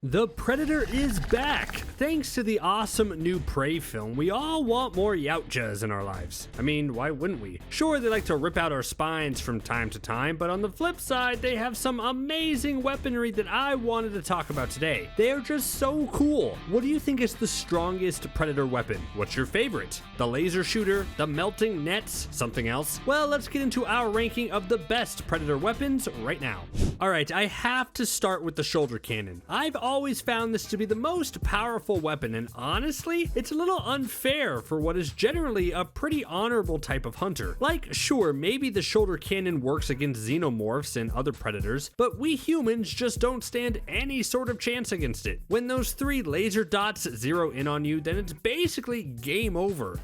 The Predator is back! Thanks to the awesome new Prey film, we all want more Yautjas in our lives. I mean, why wouldn't we? Sure, they like to rip out our spines from time to time, but on the flip side, they have some amazing weaponry that I wanted to talk about today. They are just so cool. What do you think is the strongest Predator weapon? What's your favorite? The laser shooter? The melting nets? Something else? Well, let's get into our ranking of the best Predator weapons right now. Alright, I have to start with the shoulder cannon. I've always found this to be the most powerful weapon, and honestly, it's a little unfair for what is generally a pretty honorable type of hunter. Like, sure, maybe the shoulder cannon works against xenomorphs and other predators, but we humans just don't stand any sort of chance against it. When those 3 laser dots zero in on you, then it's basically game over.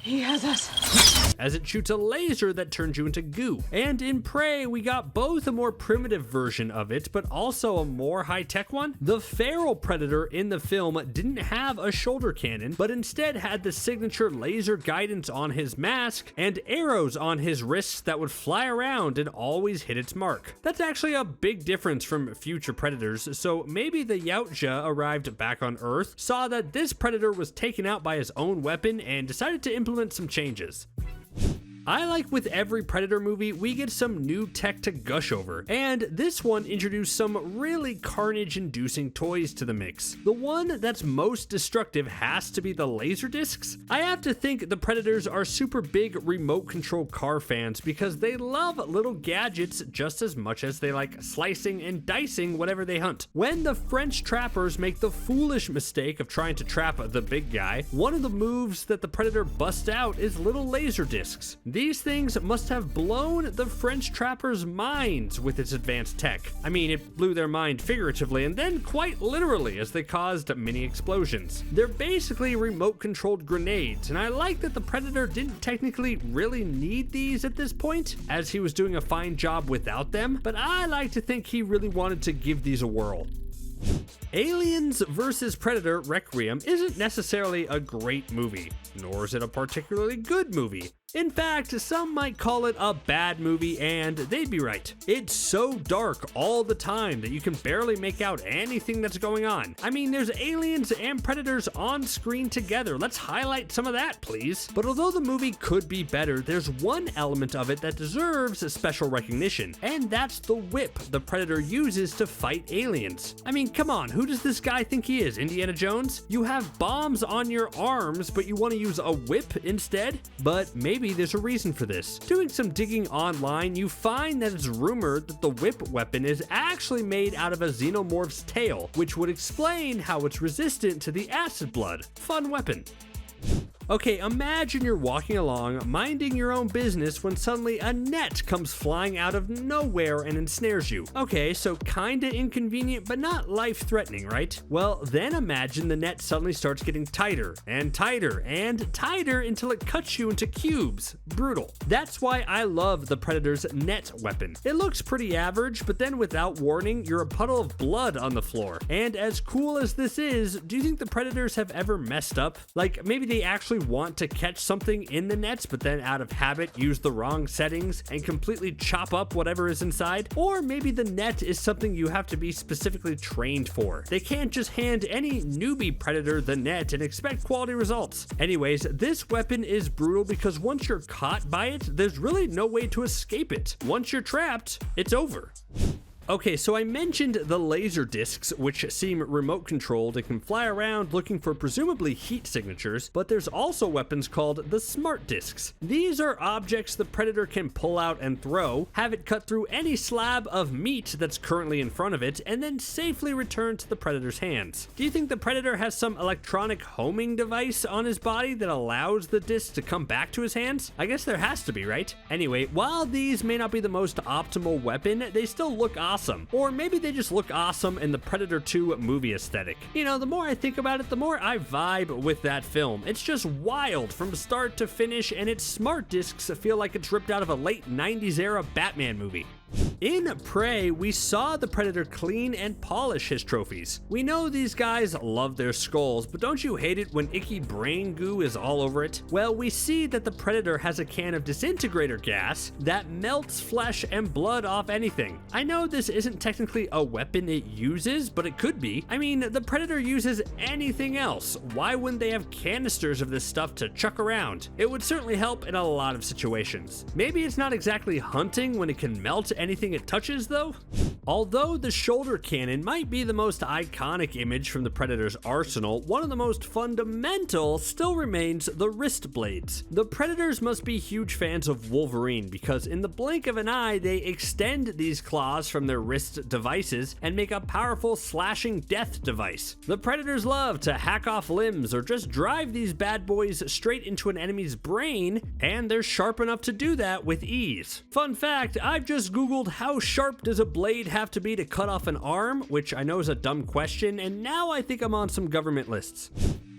He has us. As it shoots a laser that turns you into goo. And in Prey, we got both a more primitive version of it, but also a more high-tech one. The feral predator in the film didn't have a shoulder cannon, but instead had the signature laser guidance on his mask and arrows on his wrists that would fly around and always hit its mark. That's actually a big difference from future predators, so maybe the Yautja arrived back on Earth, saw that this predator was taken out by his own weapon, and decided to implement some changes. I like with every Predator movie, we get some new tech to gush over, and this one introduced some really carnage-inducing toys to the mix. The one that's most destructive has to be the laser discs. I have to think the Predators are super big remote control car fans because they love little gadgets just as much as they like slicing and dicing whatever they hunt. When the French trappers make the foolish mistake of trying to trap the big guy, one of the moves that the Predator busts out is little laser discs. These things must have blown the French trappers' minds with its advanced tech. I mean, it blew their mind figuratively and then quite literally as they caused mini explosions. They're basically remote-controlled grenades, and I like that the Predator didn't technically really need these at this point, as he was doing a fine job without them, but I like to think he really wanted to give these a whirl. Aliens vs. Predator Requiem isn't necessarily a great movie, nor is it a particularly good movie. In fact, some might call it a bad movie, and they'd be right. It's so dark all the time that you can barely make out anything that's going on. I mean, there's aliens and predators on screen together. Let's highlight some of that, please. But although the movie could be better, there's one element of it that deserves special recognition, and that's the whip the Predator uses to fight aliens. I mean, come on, who does this guy think he is, Indiana Jones? You have bombs on your arms, but you want to use a whip instead? But maybe there's a reason for this. Doing some digging online, you find that it's rumored that the whip weapon is actually made out of a xenomorph's tail, which would explain how it's resistant to the acid blood. Fun weapon. Okay, imagine you're walking along, minding your own business, when suddenly a net comes flying out of nowhere and ensnares you. Okay, so kinda inconvenient, but not life-threatening, right? Well, then imagine the net suddenly starts getting tighter, and tighter, and tighter until it cuts you into cubes. Brutal. That's why I love the Predator's net weapon. It looks pretty average, but then without warning, you're a puddle of blood on the floor. And as cool as this is, do you think the Predators have ever messed up? Like, maybe they actually want to catch something in the nets, but then out of habit use the wrong settings and completely chop up whatever is inside? Or maybe the net is something you have to be specifically trained for. They can't just hand any newbie predator the net and expect quality results. Anyways, this weapon is brutal because once you're caught by it, there's really no way to escape it. Once you're trapped, it's over. Okay, so I mentioned the laser discs, which seem remote controlled and can fly around looking for presumably heat signatures, but there's also weapons called the smart discs. These are objects the Predator can pull out and throw, have it cut through any slab of meat that's currently in front of it, and then safely return to the Predator's hands. Do you think the Predator has some electronic homing device on his body that allows the discs to come back to his hands? I guess there has to be, right? Anyway, while these may not be the most optimal weapon, they still look awesome. Or maybe they just look awesome in the Predator 2 movie aesthetic. You know, the more I think about it, the more I vibe with that film. It's just wild from start to finish, and its smart discs feel like it's ripped out of a late 90s era Batman movie. In Prey, we saw the Predator clean and polish his trophies. We know these guys love their skulls, but don't you hate it when icky brain goo is all over it? Well, we see that the Predator has a can of Disintegrator Gas that melts flesh and blood off anything. I know this isn't technically a weapon it uses, but it could be. I mean, the Predator uses anything else. Why wouldn't they have canisters of this stuff to chuck around? It would certainly help in a lot of situations. Maybe it's not exactly hunting when it can melt anything it touches though? Although the shoulder cannon might be the most iconic image from the Predator's arsenal, one of the most fundamental still remains the Wristblades. The Predators must be huge fans of Wolverine because in the blink of an eye they extend these claws from their wrist devices and make a powerful slashing death device. The Predators love to hack off limbs or just drive these bad boys straight into an enemy's brain, and they're sharp enough to do that with ease. Fun fact, I've just googled how sharp does a blade have to be to cut off an arm, which I know is a dumb question, and now I think I'm on some government lists.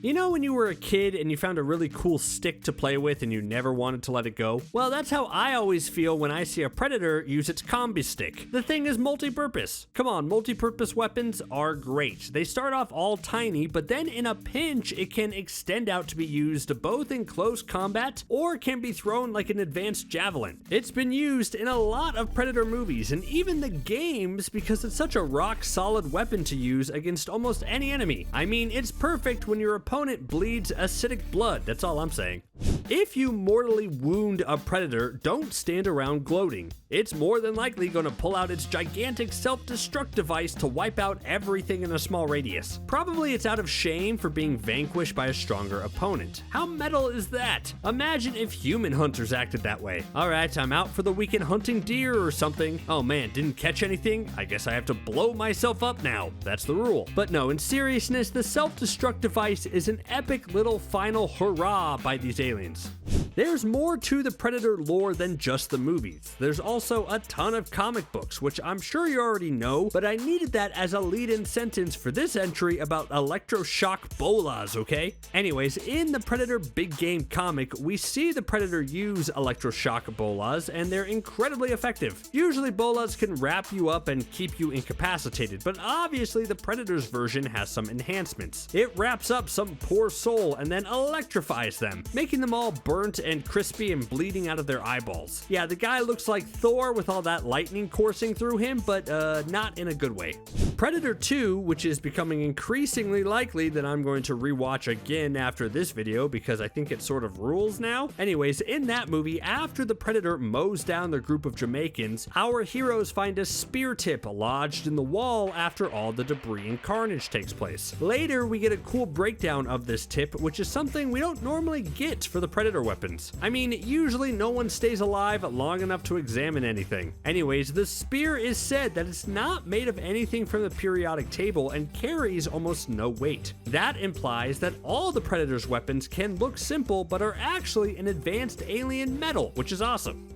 You know when you were a kid and you found a really cool stick to play with and you never wanted to let it go? Well, that's how I always feel when I see a Predator use its Combistick. The thing is multi-purpose. Come on, multi-purpose weapons are great. They start off all tiny, but then in a pinch, it can extend out to be used both in close combat or can be thrown like an advanced javelin. It's been used in a lot of Predator movies and even the games because it's such a rock-solid weapon to use against almost any enemy. I mean, it's perfect when your opponent bleeds acidic blood, that's all I'm saying. If you mortally wound a Predator, don't stand around gloating. It's more than likely going to pull out its gigantic self-destruct device to wipe out everything in a small radius. Probably it's out of shame for being vanquished by a stronger opponent. How metal is that? Imagine if human hunters acted that way. Alright, I'm out for the weekend hunting deer or something. Oh man, didn't catch anything? I guess I have to blow myself up now. That's the rule. But no, in seriousness, the self-destruct device is an epic little final hurrah by these aliens. There's more to the Predator lore than just the movies. There's also a ton of comic books, which I'm sure you already know, but I needed that as a lead-in sentence for this entry about Electroshock Bolas, okay? Anyways, in the Predator Big Game comic, we see the Predator use Electroshock Bolas, and they're incredibly effective. Usually bolas can wrap you up and keep you incapacitated, but obviously the Predator's version has some enhancements. It wraps up some poor soul and then electrifies them, making them all burnt and crispy and bleeding out of their eyeballs. Yeah, the guy looks like Thor with all that lightning coursing through him, but not in a good way. Predator 2, which is becoming increasingly likely that I'm going to rewatch again after this video because I think it sort of rules now. Anyways, in that movie, after the Predator mows down their group of Jamaicans, our heroes find a spear tip lodged in the wall after all the debris and carnage takes place. Later, we get a cool breakdown of this tip, which is something we don't normally get for the Predator weapons. I mean, usually no one stays alive long enough to examine anything. Anyways, the spear is said that it's not made of anything from the periodic table and carries almost no weight. That implies that all the Predator's weapons can look simple but are actually an advanced alien metal, which is awesome.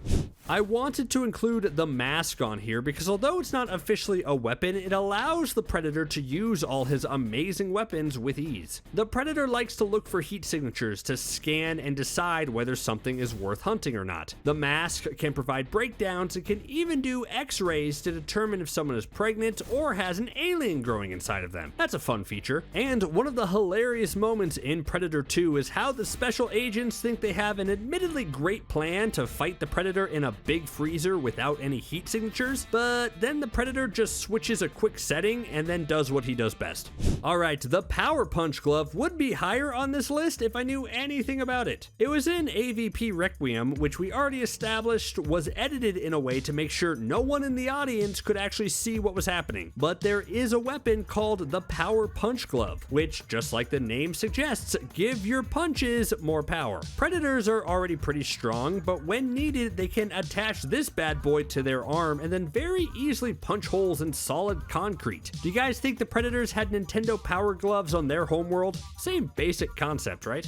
I wanted to include the mask on here because although it's not officially a weapon, it allows the Predator to use all his amazing weapons with ease. The Predator likes to look for heat signatures to scan and decide whether something is worth hunting or not. The mask can provide breakdowns and can even do x-rays to determine if someone is pregnant or has an alien growing inside of them. That's a fun feature. And one of the hilarious moments in Predator 2 is how the special agents think they have an admittedly great plan to fight the Predator in a big freezer without any heat signatures, but then the Predator just switches a quick setting and then does what he does best. Alright, the Power Punch Glove would be higher on this list if I knew anything about it. It was in AVP Requiem, which we already established was edited in a way to make sure no one in the audience could actually see what was happening. But there is a weapon called the Power Punch Glove, which, just like the name suggests, give your punches more power. Predators are already pretty strong, but when needed, they can attach this bad boy to their arm and then very easily punch holes in solid concrete. Do you guys think the Predators had Nintendo Power Gloves on their homeworld? Same basic concept, right?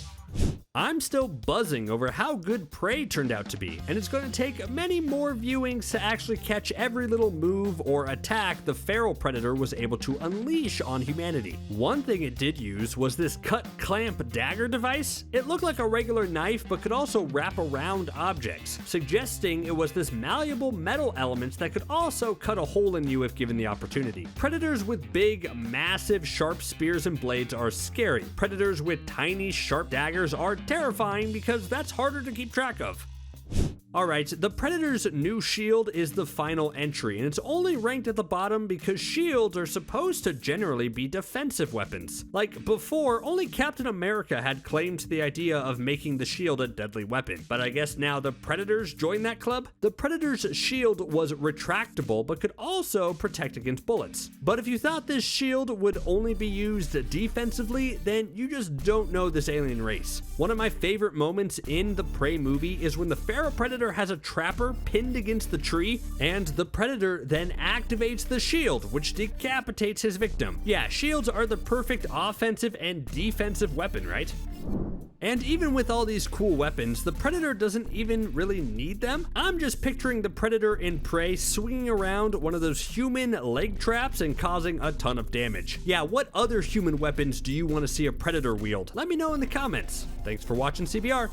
I'm still buzzing over how good Prey turned out to be, and it's going to take many more viewings to actually catch every little move or attack the feral predator was able to unleash on humanity. One thing it did use was this cut clamp dagger device. It looked like a regular knife but could also wrap around objects, suggesting it was this malleable metal element that could also cut a hole in you if given the opportunity. Predators with big, massive, sharp spears and blades are scary. Predators with tiny, sharp daggers are terrifying because that's harder to keep track of. Alright, the Predator's new shield is the final entry, and it's only ranked at the bottom because shields are supposed to generally be defensive weapons. Like before, only Captain America had claimed the idea of making the shield a deadly weapon, but I guess now the Predators join that club? The Predator's shield was retractable but could also protect against bullets. But if you thought this shield would only be used defensively, then you just don't know this alien race. One of my favorite moments in the Prey movie is when the feral predator has a trapper pinned against the tree, and the predator then activates the shield, which decapitates his victim. Yeah, shields are the perfect offensive and defensive weapon, right? And even with all these cool weapons, the Predator doesn't even really need them. I'm just picturing the Predator in Prey swinging around one of those human leg traps and causing a ton of damage. Yeah, what other human weapons do you want to see a Predator wield? Let me know in the comments. Thanks for watching CBR.